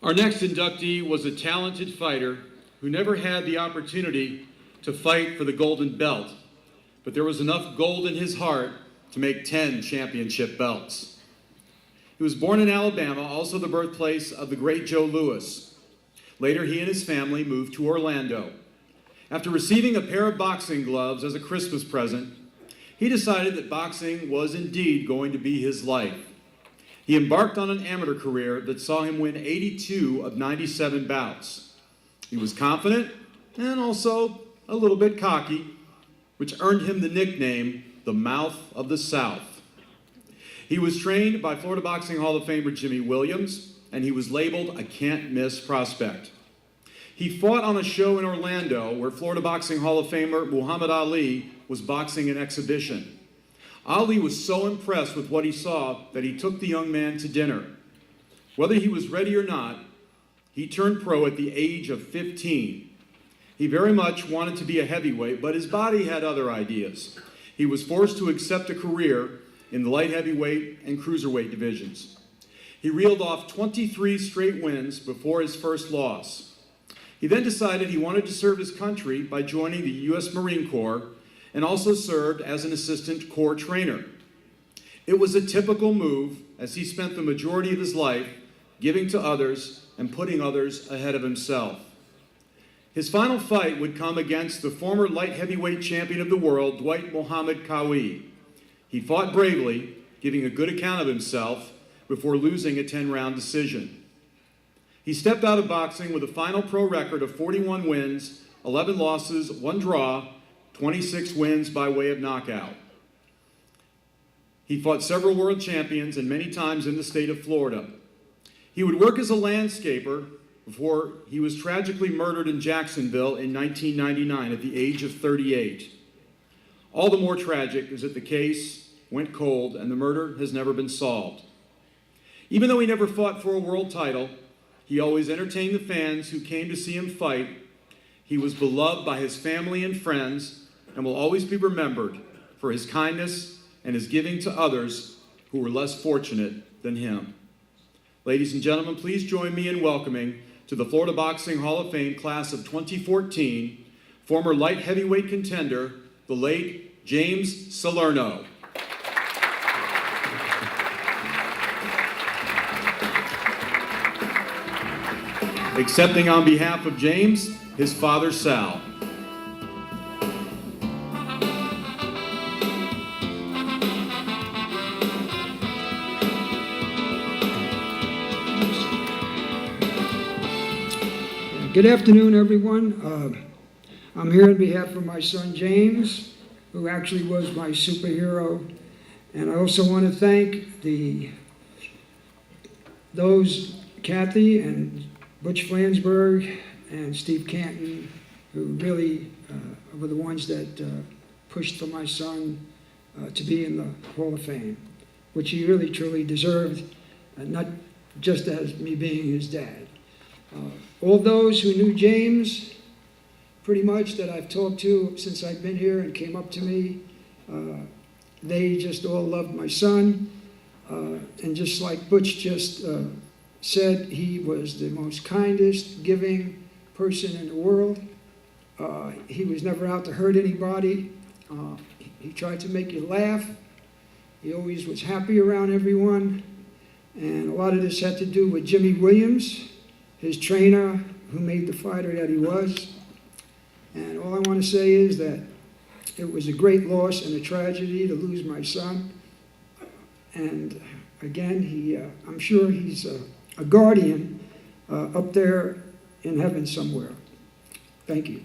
Our next inductee was a talented fighter who never had the opportunity to fight for the golden belt, but there was enough gold in his heart to make 10 championship belts. He was born in Alabama, also the birthplace of the great Joe Louis. Later, he and his family moved to Orlando. After receiving a pair of boxing gloves as a Christmas present, he decided that boxing was indeed going to be his life. He embarked on an amateur career that saw him win 82 of 97 bouts. He was confident and also a little bit cocky, which earned him the nickname, the Mouth of the South. He was trained by Florida Boxing Hall of Famer Jimmy Williams, and he was labeled a can't-miss prospect. He fought on a show in Orlando where Florida Boxing Hall of Famer Muhammad Ali was boxing an exhibition. Ali was so impressed with what he saw that he took the young man to dinner. Whether he was ready or not, he turned pro at the age of 15. He very much wanted to be a heavyweight, but his body had other ideas. He was forced to accept a career in the light heavyweight and cruiserweight divisions. He reeled off 23 straight wins before his first loss. He then decided he wanted to serve his country by joining the U.S. Marine Corps and also served as an assistant corps trainer. It was a typical move, as he spent the majority of his life giving to others and putting others ahead of himself. His final fight would come against the former light heavyweight champion of the world, Dwight Muhammad Qawi. He fought bravely, giving a good account of himself before losing a 10-round decision. He stepped out of boxing with a final pro record of 41 wins, 11 losses, 1 draw, 26 wins by way of knockout. He fought several world champions and many times in the state of Florida. He would work as a landscaper before he was tragically murdered in Jacksonville in 1999 at the age of 38. All the more tragic is that the case went cold and the murder has never been solved. Even though he never fought for a world title, he always entertained the fans who came to see him fight. He was beloved by his family and friends and will always be remembered for his kindness and his giving to others who were less fortunate than him. Ladies and gentlemen, please join me in welcoming to the Florida Boxing Hall of Fame class of 2014, former light heavyweight contender, the late James Salerno. Accepting on behalf of James, his father Sal. Good afternoon, everyone. I'm here on behalf of my son, James, who actually was my superhero. And I also want to thank those, Kathy and Butch Flansburgh and Steve Canton, who really were the ones that pushed for my son to be in the Hall of Fame, which he really, truly deserved, not just as me being his dad. All those who knew James, pretty much, that I've talked to since I've been here and came up to me, they just all loved my son. And just like Butch just said, he was the most kindest, giving person in the world. He was never out to hurt anybody. He tried to make you laugh. He always was happy around everyone. And a lot of this had to do with Jimmy Williams, his trainer, who made the fighter that he was. And all I want to say is that it was a great loss and a tragedy to lose my son. And again, I'm sure he's a guardian up there in heaven somewhere. Thank you.